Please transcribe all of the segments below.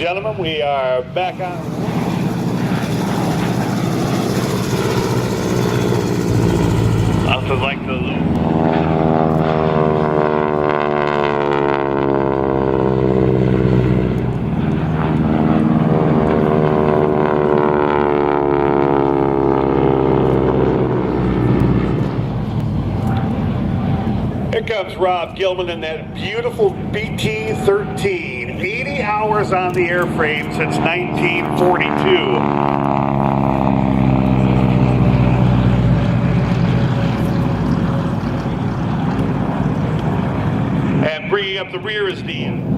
gentlemen, we are back on. Nothing like the loop. Here comes Rob Gilman in that beautiful BT-13. 80 hours on the airframe since 1942. And bringing up the rear is Dean.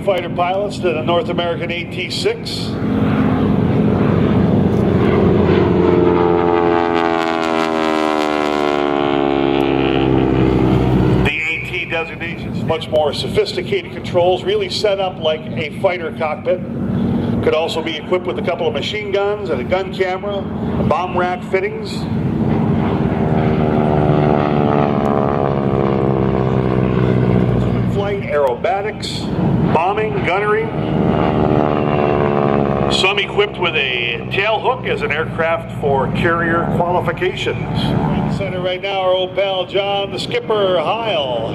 Fighter pilots to the North American AT-6. The AT designations, much more sophisticated controls, really set up like a fighter cockpit. Could also be equipped with a couple of machine guns and a gun camera, bomb rack fittings. Flight, aerobatics, bombing, gunnery. Some equipped with a tail hook as an aircraft for carrier qualifications. In the center right now, our old pal John, the skipper, Heil,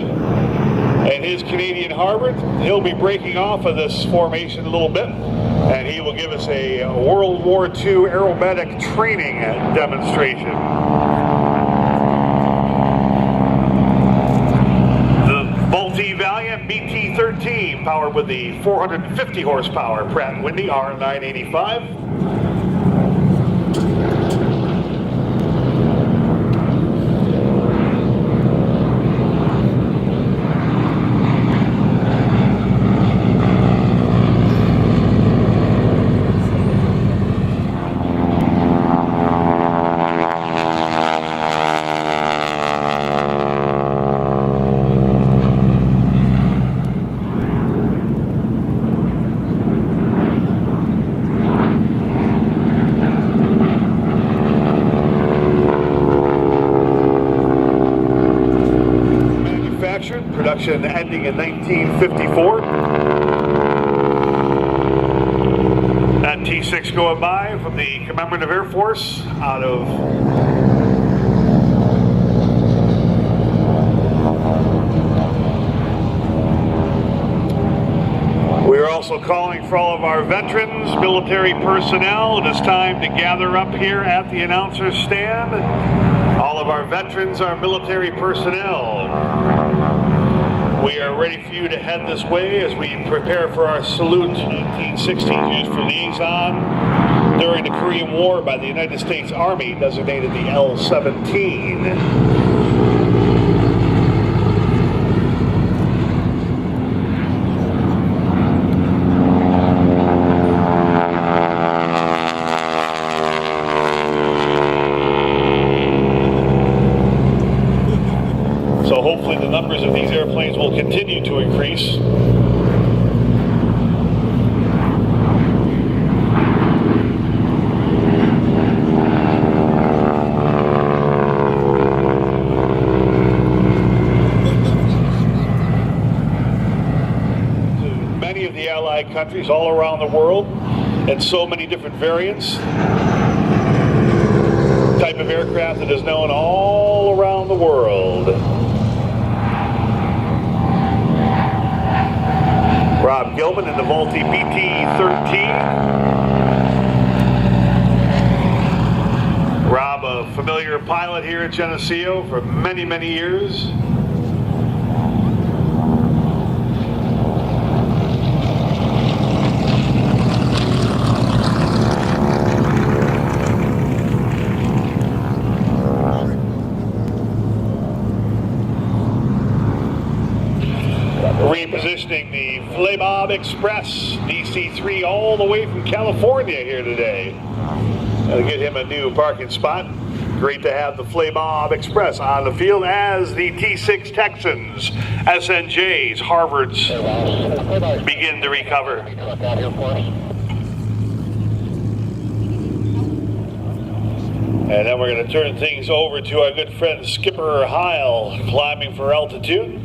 and his Canadian Harvard. He'll be breaking off of this formation a little bit, and he will give us a World War II aerobatic training demonstration. Valiant BT-13 powered with the 450 horsepower Pratt & Whitney R985. Production ending in 1954. That T6 going by from the Commemorative Air Force out of we're also calling for all of our veterans, military personnel. It is time to gather up here at the announcer's stand. All of our veterans, our military personnel. We are ready for you to head this way as we prepare for our salute. 1916 used for liaison during the Korean War by the United States Army, designated the L-17. So hopefully the numbers of these airplanes will continue to increase. To many of the Allied countries all around the world, and so many different variants. Type of aircraft that is known all around the world. Rob Gilman in the Vultee BT-13. Rob, a familiar pilot here at Geneseo for many, many years. Repositioning the Flybob Express DC-3 all the way from California here today. Gotta get him a new parking spot. Great to have the Flybob Express on the field as the T6 Texans, SNJs, Harvards begin to recover. And then we're going to turn things over to our good friend Skipper Heil, climbing for altitude.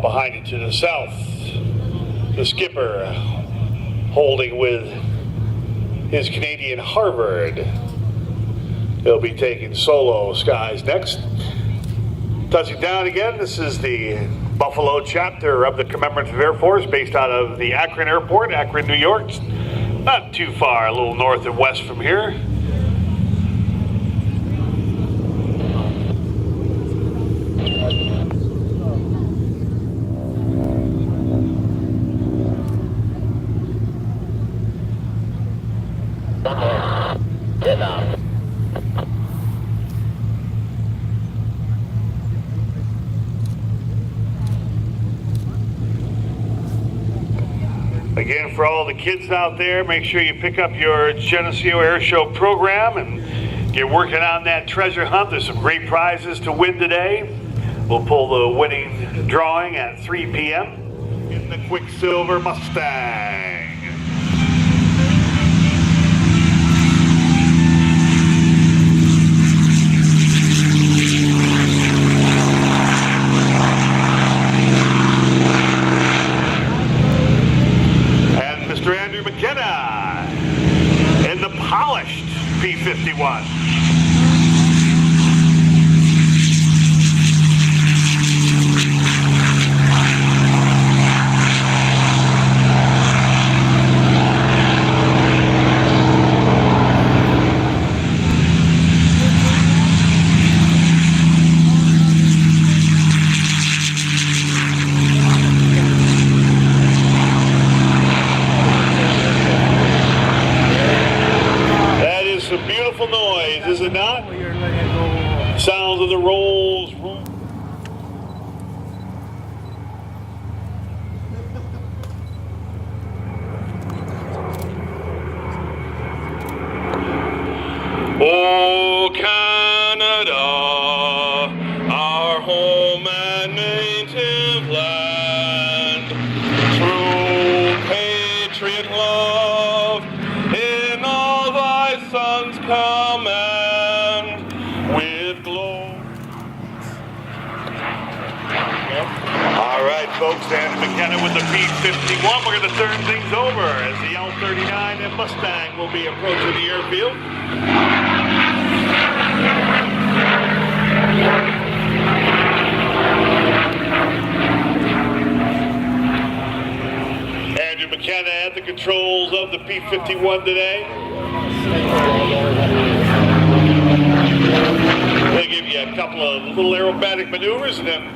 Behind it to the south, the skipper holding with his Canadian Harvard. He'll be taking solo skies next. Touching down again, this is the Buffalo chapter of the Commemorative Air Force based out of the Akron Airport, Akron, New York. Not too far, a little north and west from here. Again, for all the kids out there, make sure you pick up your Geneseo Air Show program and get working on that treasure hunt. There's some great prizes to win today. We'll pull the winning drawing at 3 p.m. in the Quicksilver Mustang. McKenna in the polished P-51. Noise, is it not? Sounds of the rolls. Oh, Canada, our home and native land, true patriot love in all thy sons command with glory. All right, folks, and McKenna with the P-51. We're going to turn things over as the L-39 and Mustang will be approaching the airfield. Andrew McKenna at the controls of the P-51 today. They'll give you a couple of little aerobatic maneuvers and then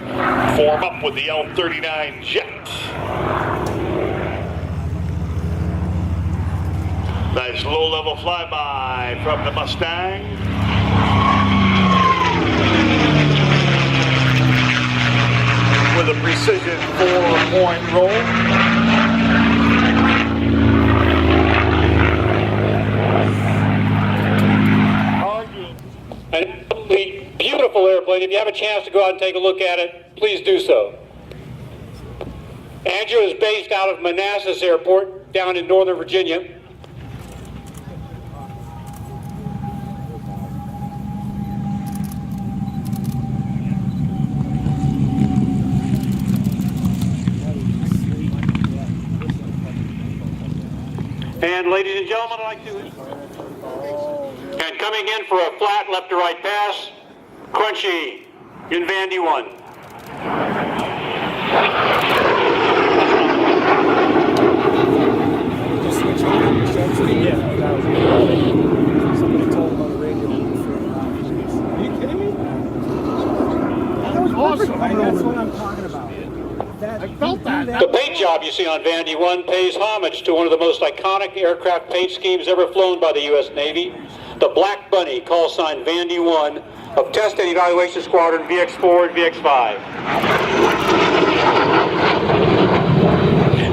form up with the L-39 jet. Nice low-level flyby from the Mustang. With a precision 4-point roll. An absolutely beautiful airplane. If you have a chance to go out and take a look at it, please do so. Andrew is based out of Manassas Airport down in Northern Virginia. And ladies and gentlemen, I'd like to... And coming in for a flat left to right pass, Crunchy in Vandy 1. Somebody told him on the radio. Are you kidding me? That was awesome. That's what I'm talking about. I felt that. The paint job you see on Vandy 1 pays homage to one of the most iconic aircraft paint schemes ever flown by the U.S. Navy, the Black Bunny, call sign Vandy 1 of Test and Evaluation Squadron VX4 and VX5.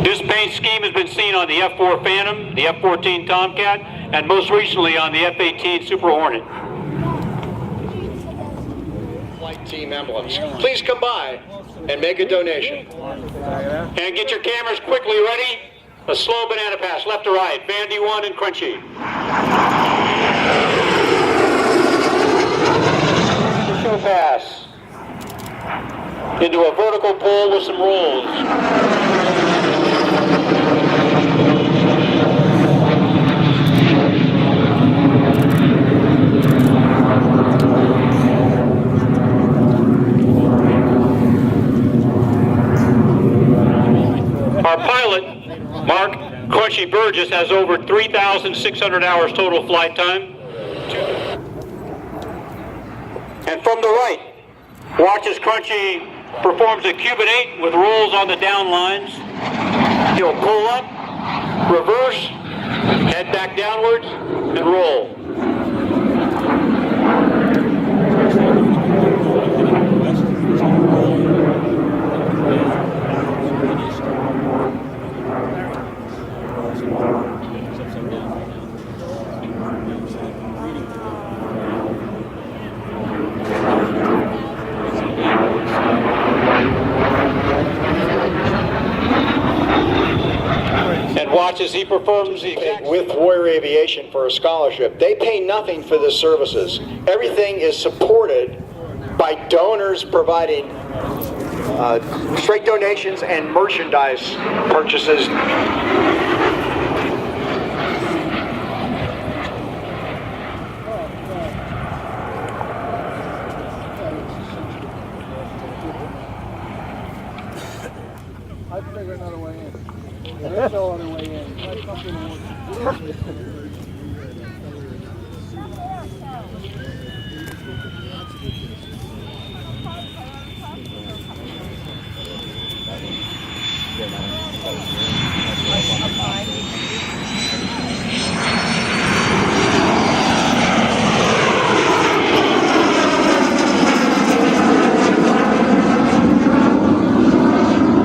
This paint scheme has been seen on the F-4 Phantom, the F-14 Tomcat, and most recently on the F-18 Super Hornet. Flight team emblems. Please come by and make a donation. And get your cameras quickly ready. A slow banana pass, left to right. Vandy 1 and Crunchy. Show pass. Into a vertical pull with some rolls. Our pilot, Mark Crunchy Burgess, has over 3,600 hours total flight time. And from the right, watch as Crunchy performs a Cuban 8 with rolls on the down lines. He'll pull up, reverse, head back downwards, and roll. And watch as he performs the exact With Warrior Aviation for a scholarship. They pay nothing for the services. Everything is supported by donors providing straight donations and merchandise purchases. I figured another way in. There's no other way in. That's something to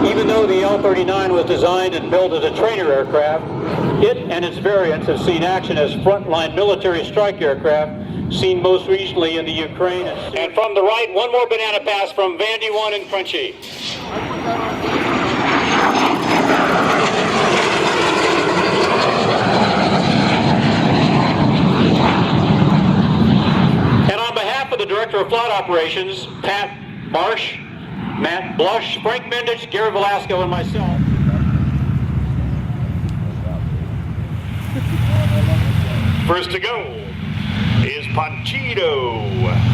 Even though the L-39 was designed and built as a trainer aircraft, it and its variants have seen action as frontline military strike aircraft, seen most recently in the Ukraine. And from the right, one more banana pass from Vandy 1 and Crunchy. And on behalf of the Director of Flight Operations, Pat Marsh, Matt Blush, Frank Mendich, Gary Velasco, and myself. First to go is Panchito.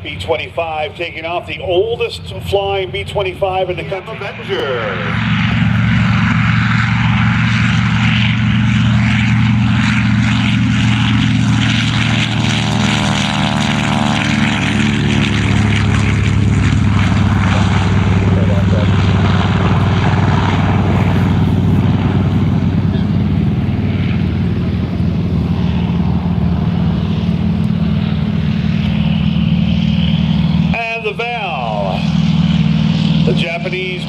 B-25 taking off, the oldest flying B-25 in the country. Avenger.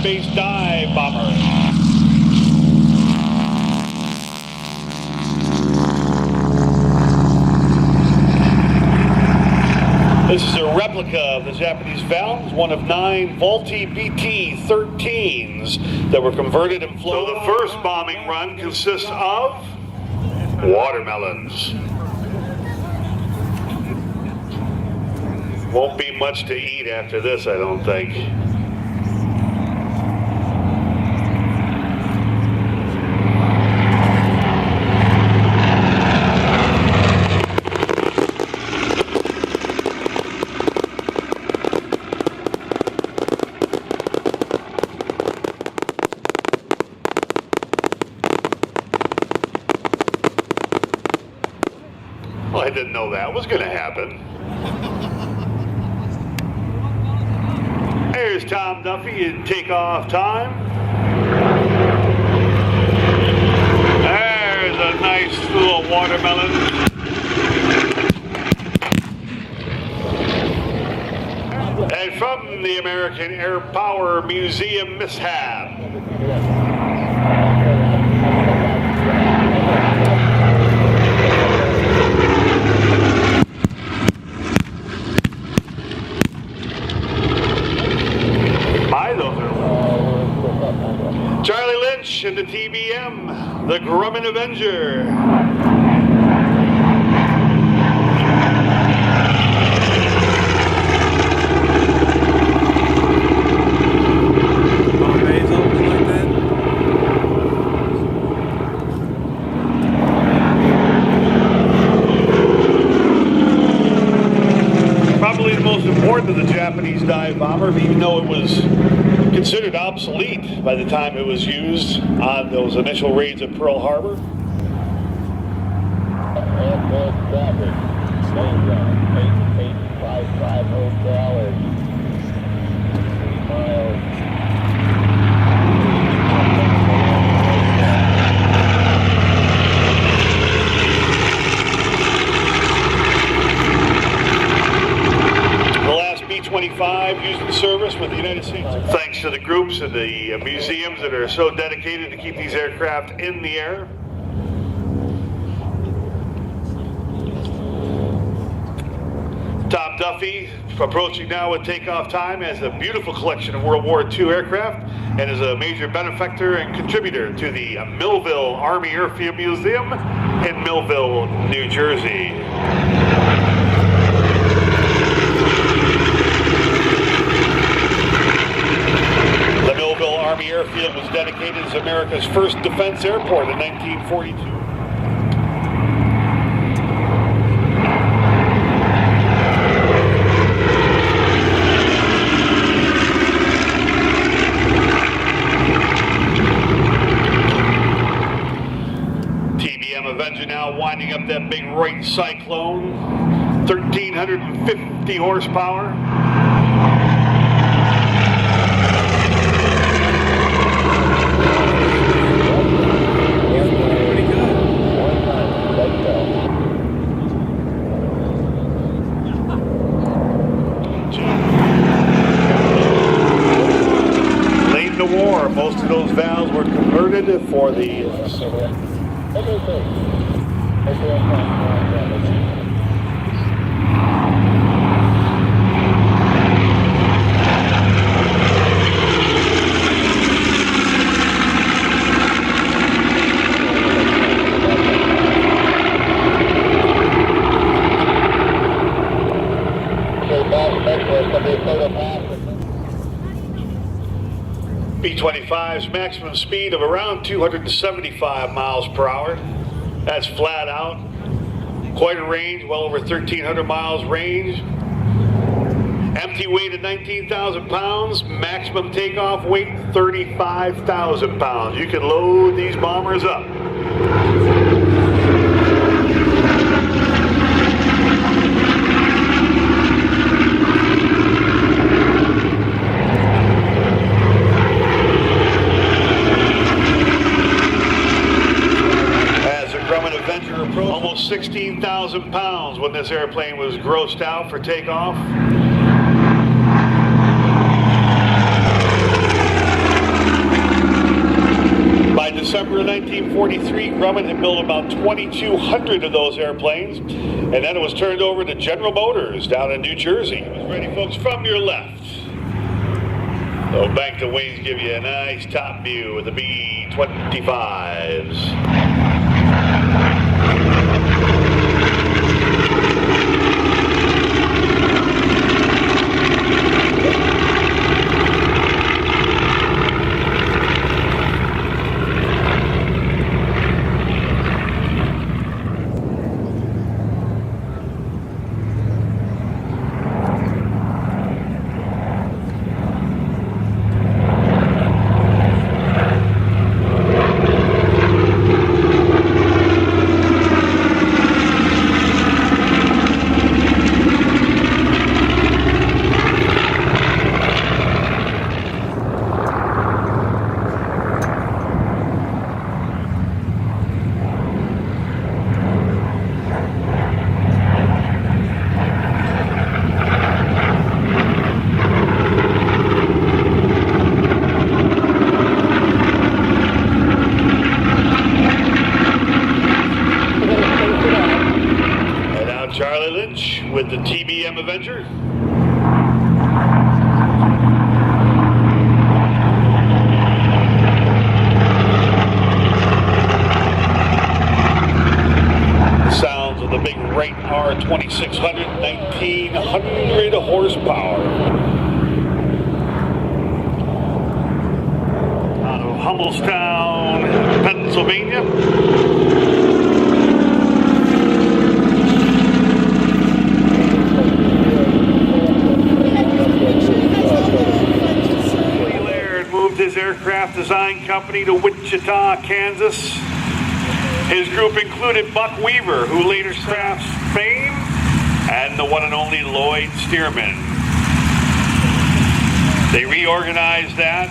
space dive bomber. This is a replica of the Japanese Valve, one of 9 Vultee BT-13s that were converted and flown. So the first bombing run consists of watermelons. Won't be much to eat after this, I don't think. Well, I didn't know that was going to happen. There's Tom Duffy in takeoff time. There's a nice little watermelon. And from the American Air Power Museum mishap. Charlie Lynch in the TBM, the Grumman Avenger. Probably the most important of the Japanese dive bomber, even though it was considered obsolete by the time it was used on those initial raids at Pearl Harbor. Airport traffic, stand on 8855 hotel at 3 miles. The last B-25 used in service with the United States. Thanks to the groups and the museums that are so dedicated to keep these aircraft in the air. Tom Duffy, approaching now with takeoff time, has a beautiful collection of World War II aircraft and is a major benefactor and contributor to the Millville Army Airfield Museum in Millville, New Jersey. The Millville Army Airfield was dedicated as America's first defense airport in 1942. Avenger now winding up that big Wright Cyclone, 1,350 horsepower. Late in the war, most of those valves were converted for the B-25's maximum speed of around 275 miles per hour. That's flat out. Quite a range, well over 1,300 miles range. Empty weight of 19,000 pounds. Maximum takeoff weight 35,000 pounds. You can load these bombers up. Almost 16,000 pounds when this airplane was grossed out for takeoff. December of 1943, Grumman had built about 2,200 of those airplanes, and then it was turned over to General Motors down in New Jersey. Ready, folks, from your left. So bank the wings give you a nice top view of the B-25s. With the TBM Avenger. The sounds of the big Wright R2600, 1,900 horsepower. Out of Hummelstown, Pennsylvania. Laird moved his aircraft design company to Wichita, Kansas. His group included Buck Weaver, who later surpassed fame, and the one and only Lloyd Stearman. They reorganized that.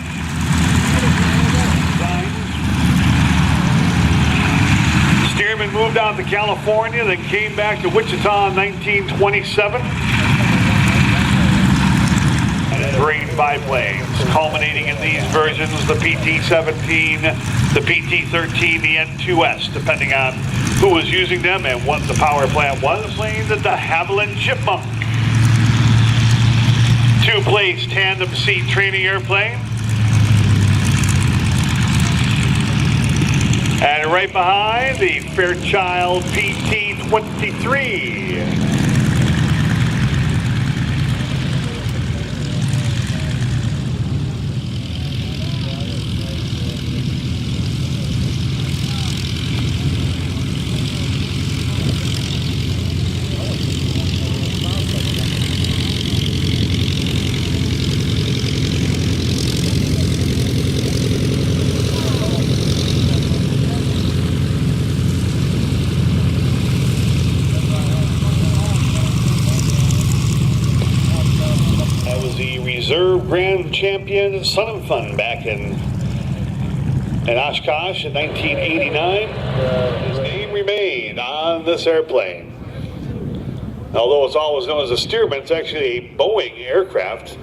Stearman moved out to California, then came back to Wichita in 1927. Grade biplanes, culminating in these versions, the PT-17, the PT-13, the N2S, depending on who was using them and what the power plant was. Planes at the Havilland Chipmunk. Two-place tandem seat training airplane. And right behind, the Fairchild PT-23. Reserve Grand Champion Sun and Fun back in Oshkosh in 1989. His name remained on this airplane. Although it's always known as a Stearman, it's actually a Boeing aircraft.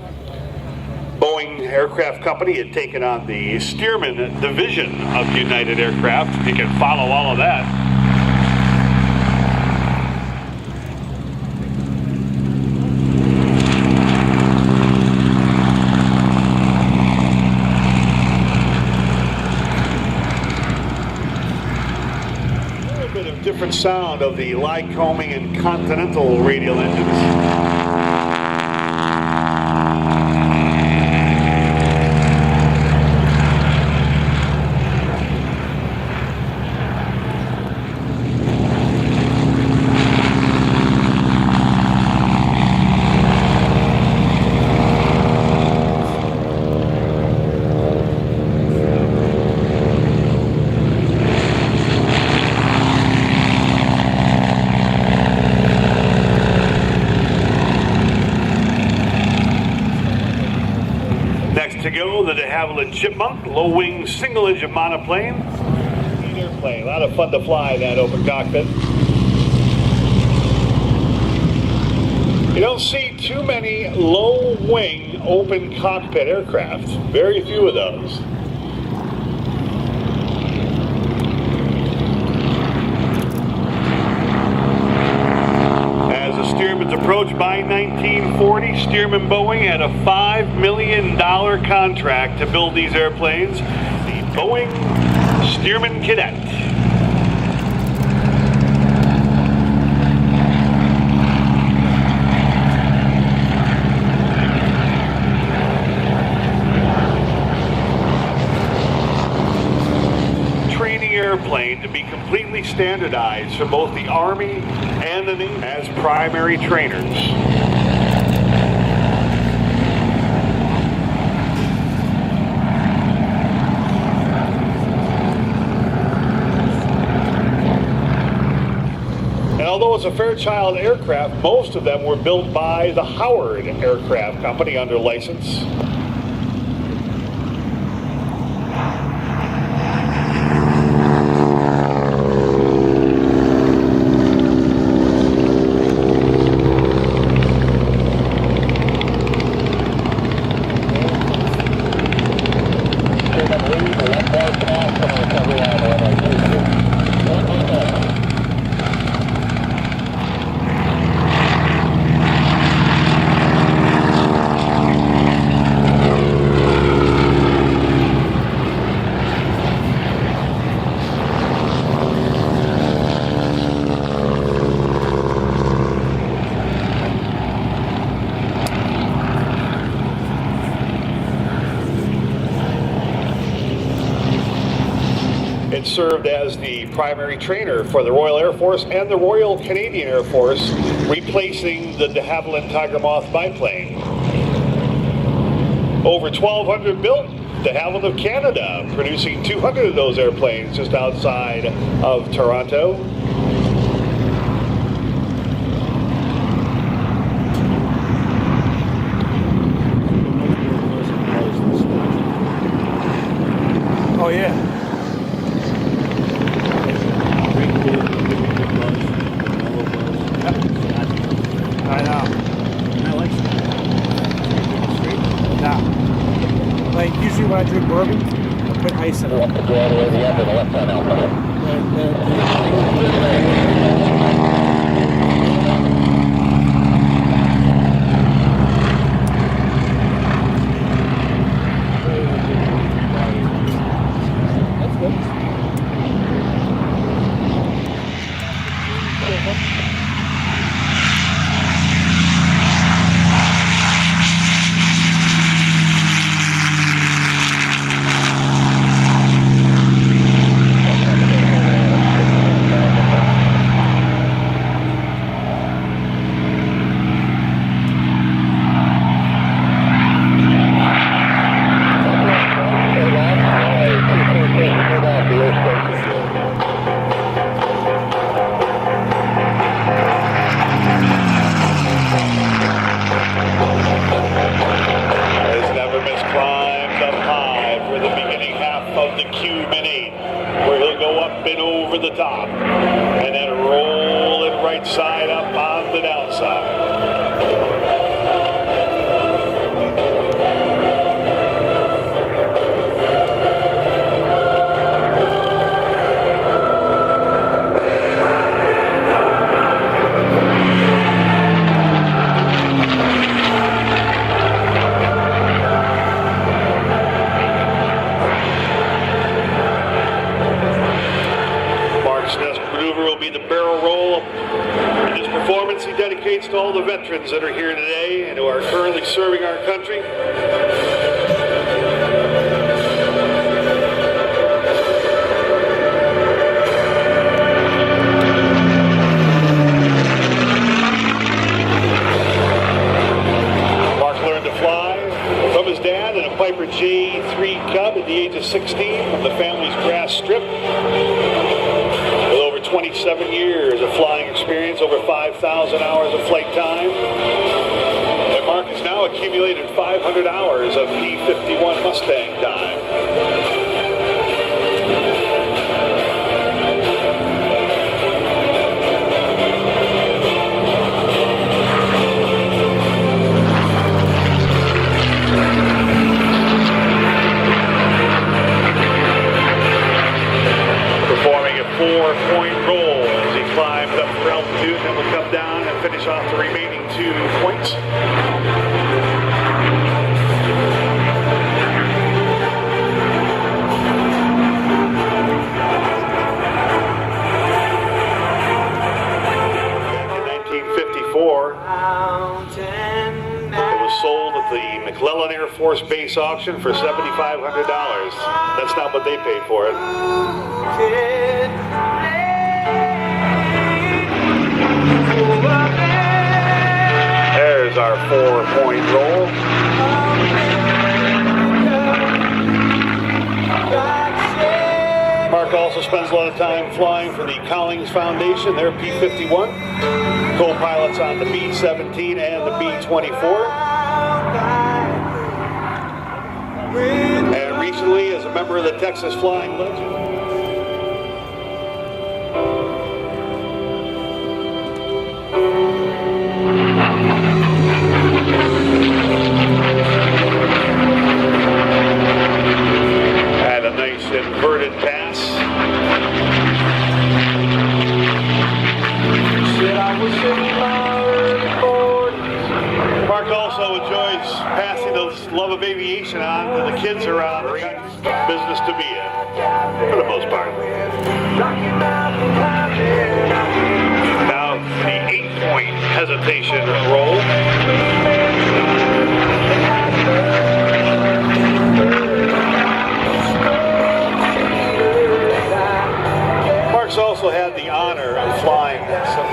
Boeing Aircraft Company had taken on the Stearman division of United Aircraft. You can follow all of that. Different sound of the Lycoming and Continental radial engines. To go, the de Havilland Chipmunk, low-wing, single-engine monoplane. Airplane, a lot of fun to fly in that open cockpit. You don't see too many low-wing, open cockpit aircraft. Very few of those. 1940, Stearman Boeing had a $5 million contract to build these airplanes. The Boeing Stearman Cadet. Airplane to be completely standardized for both the Army and the Navy as primary trainers. And although it's a Fairchild aircraft, most of them were built by the Howard Aircraft Company under license. Served as the primary trainer for the Royal Air Force and the Royal Canadian Air Force, replacing the de Havilland Tiger Moth biplane. Over 1,200 built, de Havilland of Canada, producing 200 of those airplanes just outside of Toronto. Oh yeah. I know. I like that. Like usually when I drink bourbon, I put ice in it. Go all the way to the end of the left hand out. That's good. To all the veterans that are here today and who are currently serving our country. Mark learned to fly from his dad in a Piper J3 Cub at the age of 16 from the family's grass strip. 27 years of flying experience, over 5,000 hours of flight time. And Mark has now accumulated 500 hours of P-51 Mustang time. Performing a 4-point roll as he climbs up for altitude and will come down and finish off the remaining 2 points. In 1954, it was sold at the McClellan Air Force Base auction for $7,500. That's not what they paid for it. There's our 4-point roll. Mark also spends a lot of time flying for the Collings Foundation, their P-51. Co-pilots on the B-17 and the B-24. And recently, as a member of the Texas Flying Legends, had a nice inverted pass. Mark also enjoys passing the love of aviation on to the kids around. Business to be in, for the most part. Now the 8-point hesitation roll. Mark's also had the honor of flying some.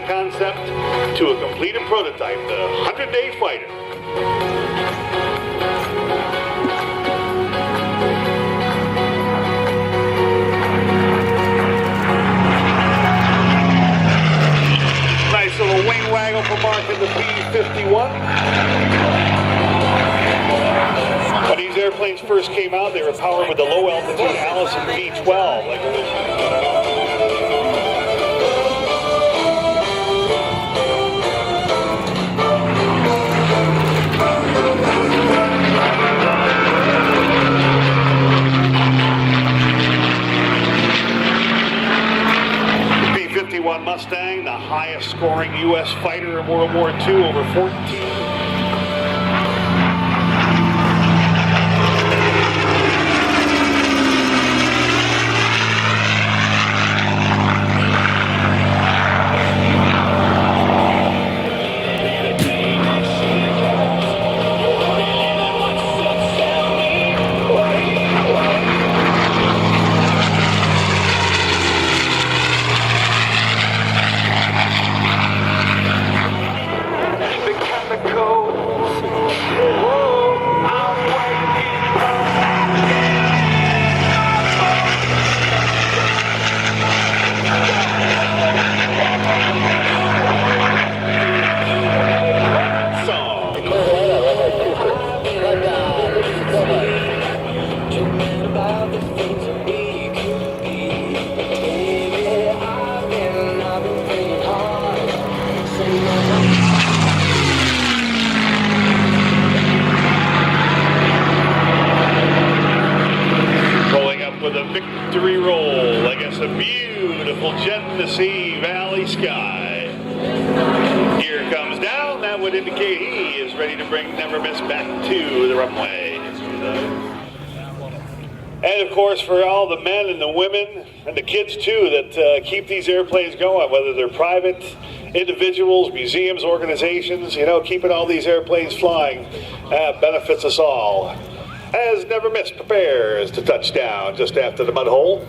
Concept to a completed prototype, the 100-day fighter. Nice little wing waggle for Mark in the B-51. When these airplanes first came out, they were powered with the low altitude Allison V-12. Mustang, the highest scoring U.S. fighter in World War II, over 14. Victory roll against a beautiful Geneseo Valley sky. Gear comes down, that would indicate he is ready to bring Never Miss back to the runway. And of course, for all the men and the women and the kids too that keep these airplanes going, whether they're private individuals, museums, organizations, you know, keeping all these airplanes flying benefits us all. As Never Miss prepares to touch down just after the mud hole.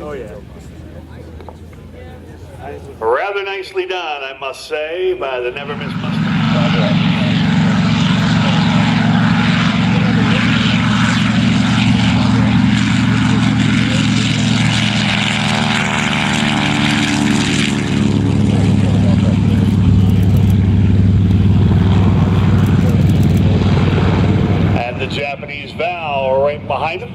Oh yeah. Rather nicely done, I must say, by the Never Miss Mustang. right behind him.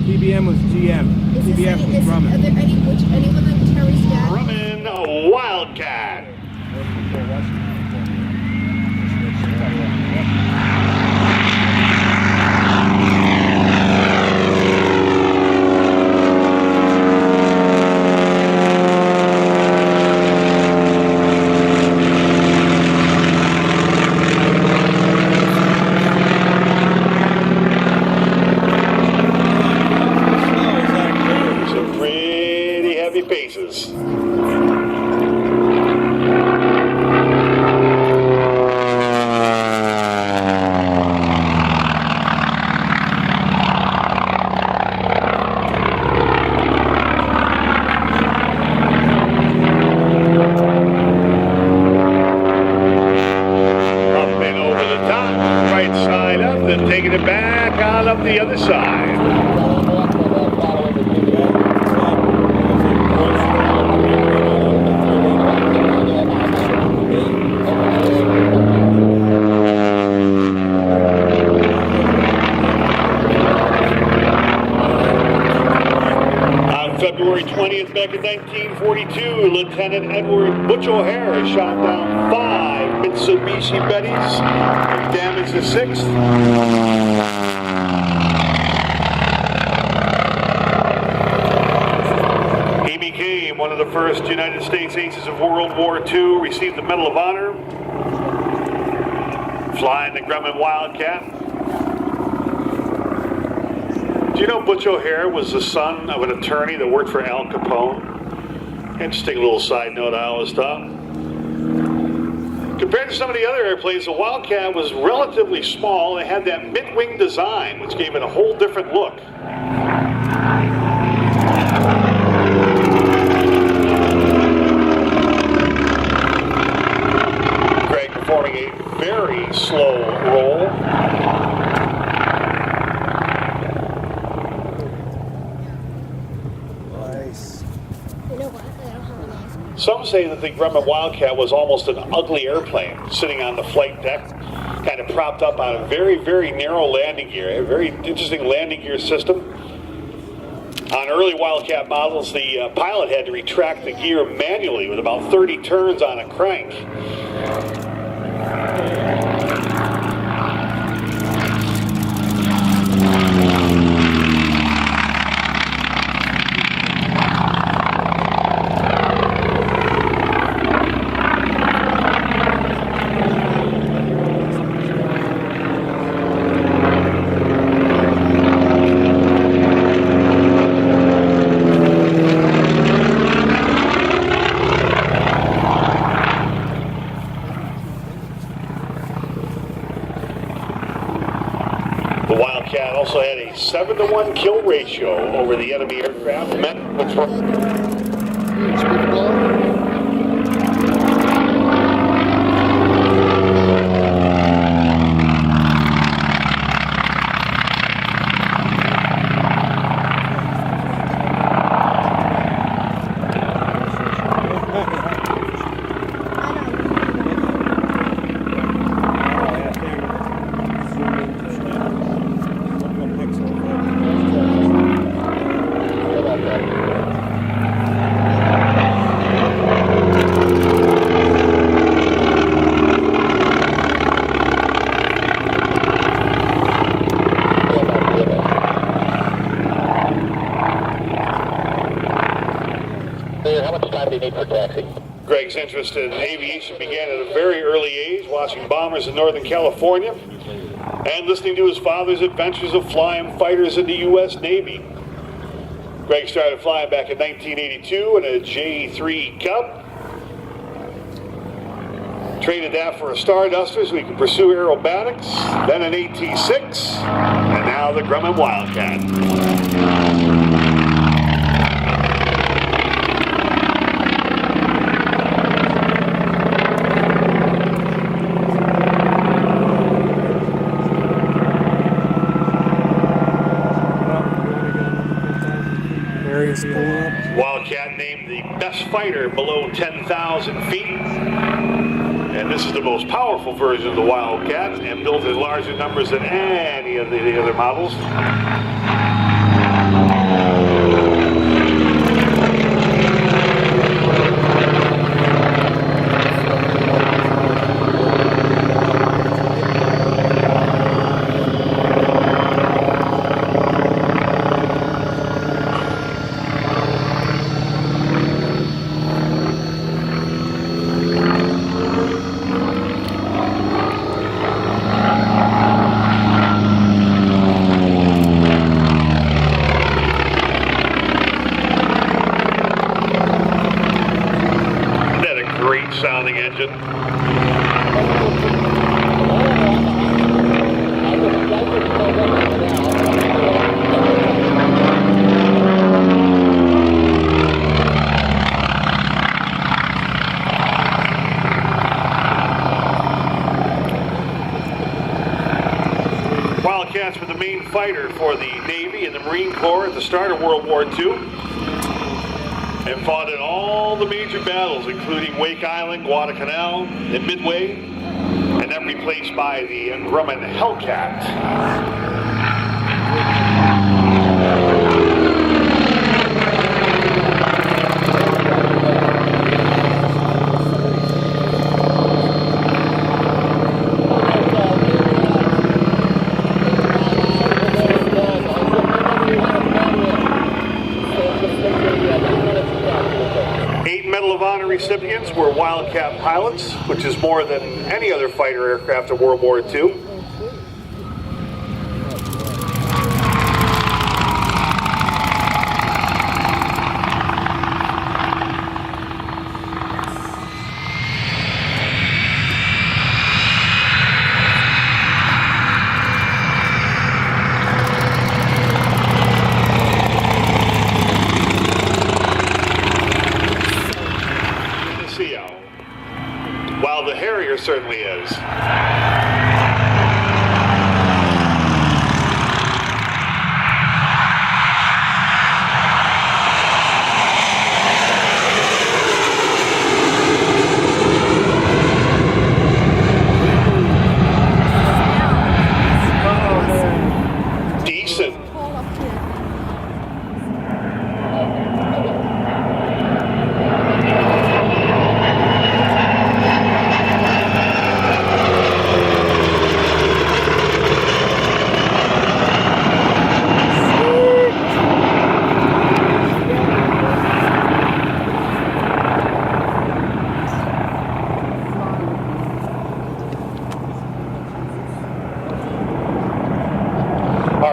TBM was GM. TBF was Grumman. Are there anyone like Terry's dad? Grumman Wildcat. Paces. Up and over the top, right side up, then taking it back on up the other side. February 20th, back in 1942, Lieutenant Edward Butch O'Hare shot down 5 Mitsubishi Bettys and damaged the 6th. He became one of the first United States aces of World War II, received the Medal of Honor, flying the Grumman Wildcat. Do you know Butch O'Hare was the son of an attorney that worked for Al Capone? Interesting little side note I always thought. Compared to some of the other airplanes, the Wildcat was relatively small and had that mid-wing design, which gave it a whole different look. Greg performing a very slow roll. Some say that the Grumman Wildcat was almost an ugly airplane, sitting on the flight deck, kind of propped up on a very, very narrow landing gear, a very interesting landing gear system. On early Wildcat models, the pilot had to retract the gear manually with about 30 turns on a crank. Also had a 7-to-1 kill ratio over the enemy aircraft. Greg's interest in aviation began at a very early age, watching bombers in Northern California and listening to his father's adventures of flying fighters in the U.S. Navy. Greg started flying back in 1982 in a J3 Cub. Traded that for a Starduster so he could pursue aerobatics, then an AT-6, and now the Grumman Wildcat. Wildcat named the best fighter below 10,000 feet. And this is the most most powerful version of the Wildcat and built in larger numbers than any of the other models. Sounding engine. Wildcats were the main fighter for the Navy and the Marine Corps at the start of World War II. And fought in all the major battles, including Wake Island, Guadalcanal, and Midway, and then replaced by the Grumman Hellcat. Recipients were Wildcat pilots, which is more than any other fighter aircraft of World War II. While the Harrier certainly is.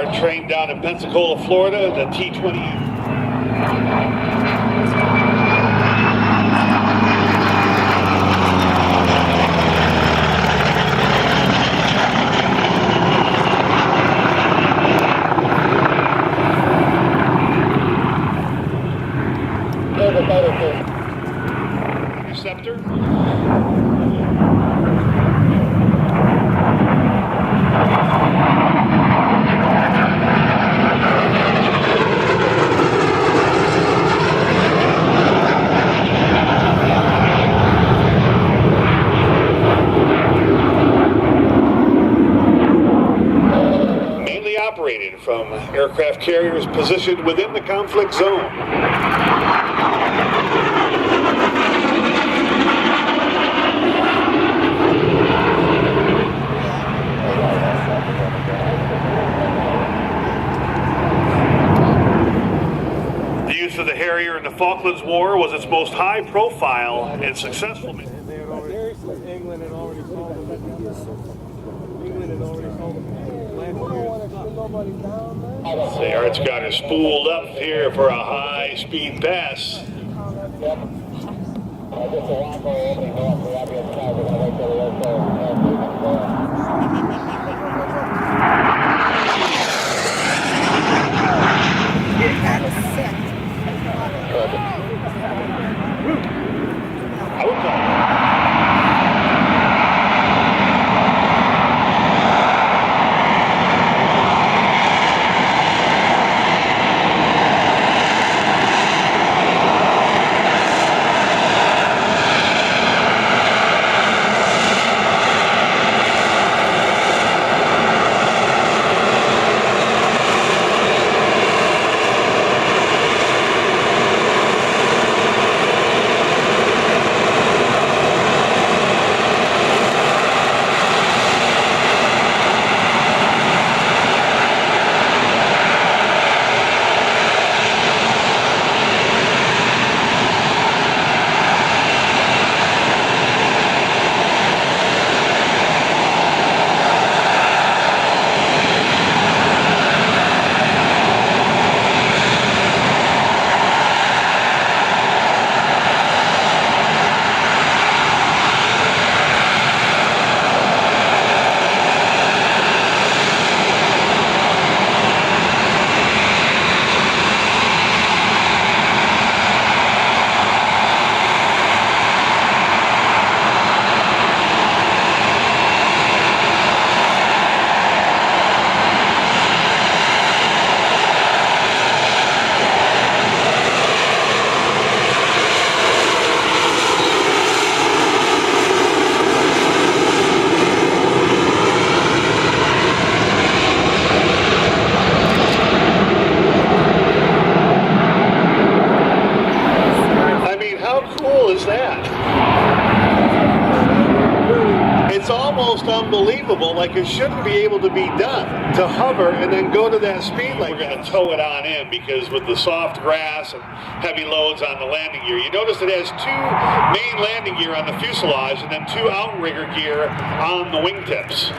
1. Trained down in Pensacola, Florida, the T-20. Receptor. Operated from aircraft carriers positioned within the conflict zone. The use of the Harrier in the Falklands War was its most high-profile and successful. England had already sold them. England had already sold them. The Arts got it spooled up here for a high-speed pass. I would call it. It's almost unbelievable, like it shouldn't be able to be done, to hover and then go to that speed like that. We're going to tow it on in because with the soft grass and heavy loads on the landing gear, you notice it has 2 main landing gear on the fuselage and then 2 outrigger gear on the wingtips.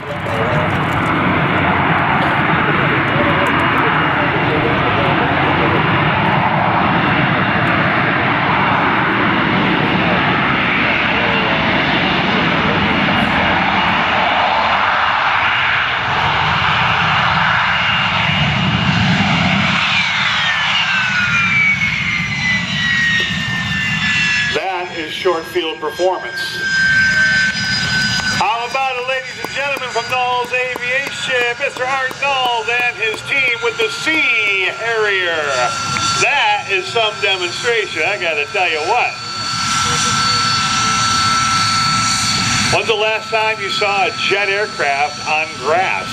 Short field performance. How about it, ladies and gentlemen, from Nalls Aviation, Mr. Art Nalls and his team with the C Harrier. That is some demonstration, I gotta tell you what. When's the last time you saw a jet aircraft on grass?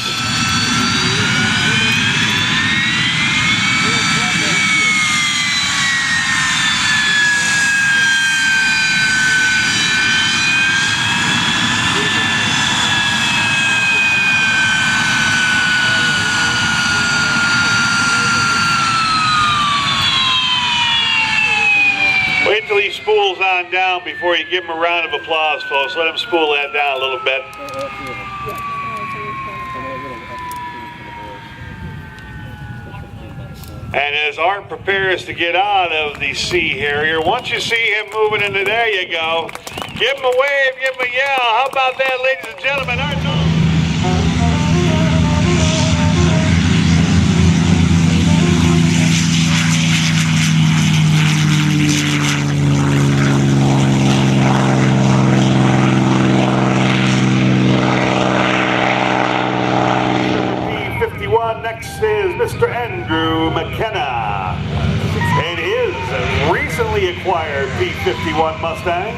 Wait till he spools on down before you give him a round of applause, folks. Let him spool that down a little bit. And as Art prepares to get out of the Sea Harrier, once you see him moving into there, you go. Give him a wave, give him a yell. How about that, ladies and gentlemen? Art Nalls. Next is Mr. Andrew McKenna in his recently acquired P-51 Mustang.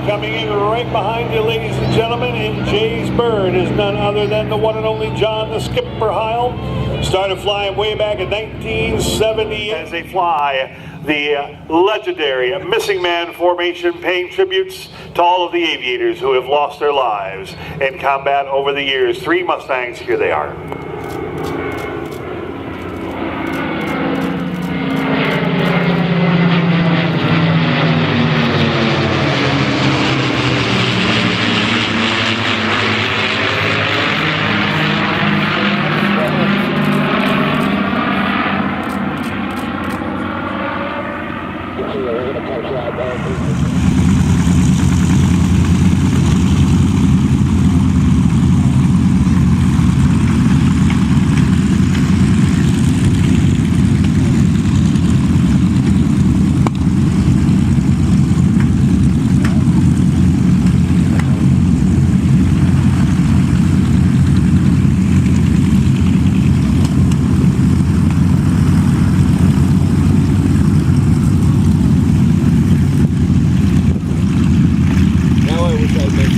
Coming in right behind you, ladies and gentlemen, in Jay's bird is none other than the one and only John the Skipper Heil. Started flying way back in 1970 as they fly the legendary Missing Man formation, paying tributes to all of the aviators who have lost their lives in combat over the years. 3 Mustangs, here they are.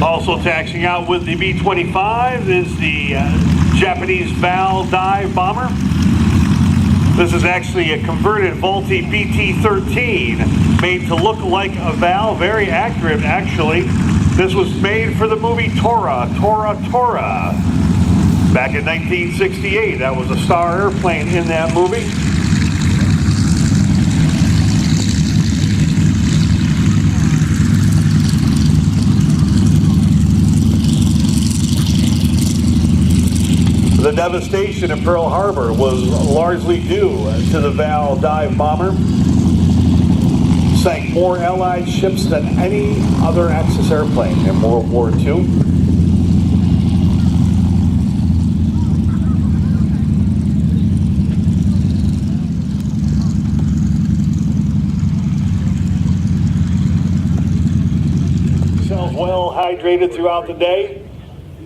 Also taxiing out with the B-25 is the Japanese Val dive bomber. This is actually a converted Vultee BT-13 made to look like a Val, very accurate actually. This was made for the movie TORA. Back in 1968, that was a Star airplane in that movie. The devastation in Pearl Harbor was largely due to the Val dive bomber. Sank more Allied ships than any other Axis airplane in World War II. Yourself well hydrated throughout the day.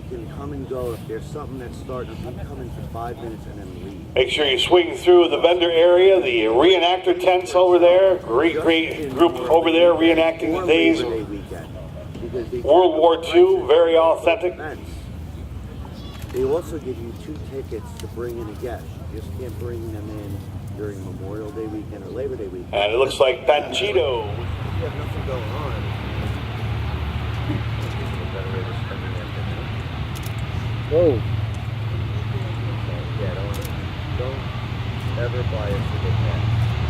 can come and go. If there's something that's starting, you can come in for 5 minutes and then leave. Make sure you swing through the vendor area, the reenactor tents over there. Great group over there reenacting the days of World War II, very authentic. They also give you 2 tickets to bring in a guest. You just can't bring them in during Memorial Day weekend or Labor Day weekend. And it looks like Panchito. You have nothing going on. Whoa. Yeah, don't ever buy a ticket pass.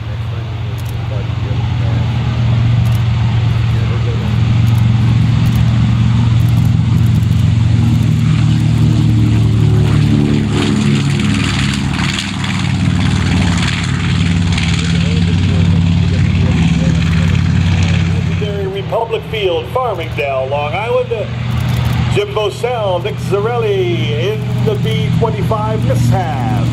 Next time you go to the park, you get a pass. Never go down. Republic Field, Farmingdale, Long Island. Jim Bosell, Nick Zarelli in the B-25 mishap.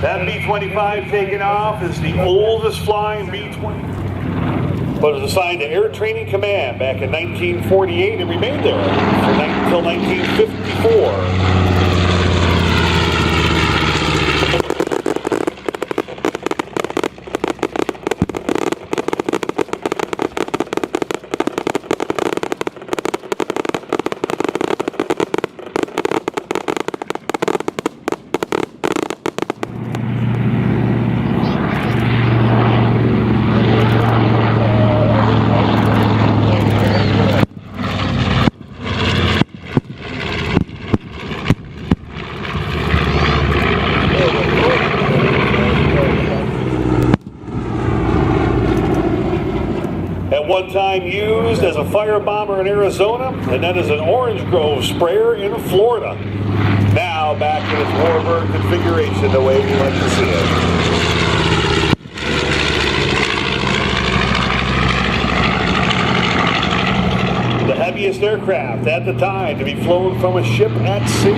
That B-25 taken off is the oldest flying B-20. Was assigned to Air Training Command back in 1948 and remained there until 1954. One time used as a fire bomber in Arizona and then as an orange grove sprayer in Florida. Now back in its warbird configuration the way we like to see it. The heaviest aircraft at the time to be flown from a ship at sea.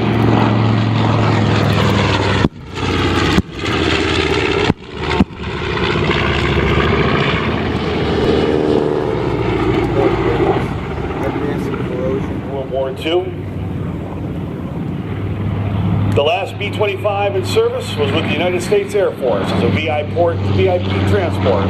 The last B-25 in service was with the United States Air Force as a VIP transport.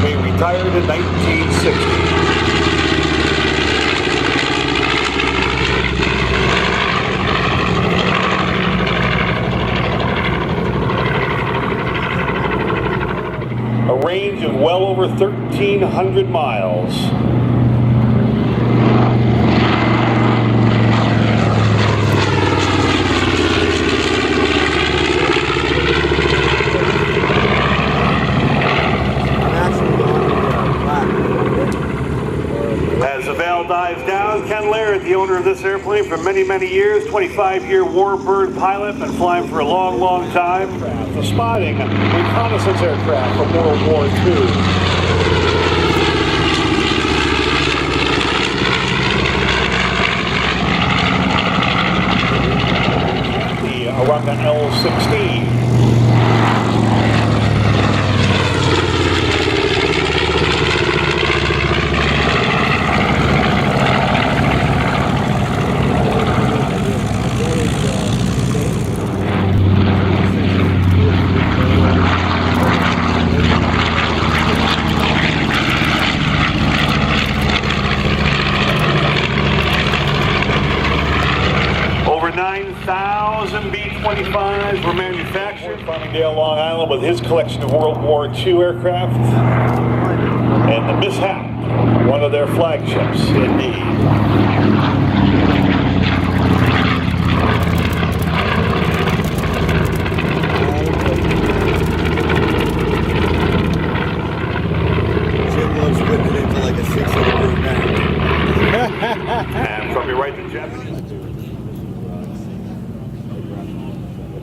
He retired in 1960. A range of well over 1,300 miles. As the veil dives down, Ken Laird, the owner of this airplane for many, many years, 25-year warbird pilot, been flying for a long, long time. For spotting reconnaissance aircraft from World War II. The Auranga L-16. Over 9,000 B-25s were manufactured. Farmingdale, Long Island, with his collection of World War II aircraft. And the Mishap, one of their flagships, indeed. Jim loves putting it into like a 600 bag. And from your right, the Japanese.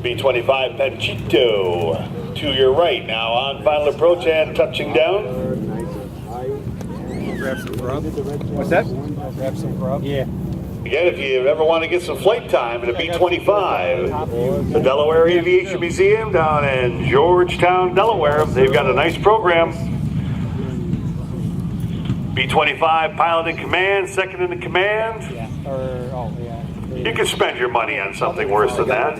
B-25 Panchito to your right now on final approach and touching down. Grab some grub. What's that? Grab some grub. Yeah. Again, if you ever want to get some flight time in a B-25, the Delaware Aviation Museum down in Georgetown, Delaware, they've got a nice program. B-25 pilot in command, second in the command. You can spend your money on something worse than that.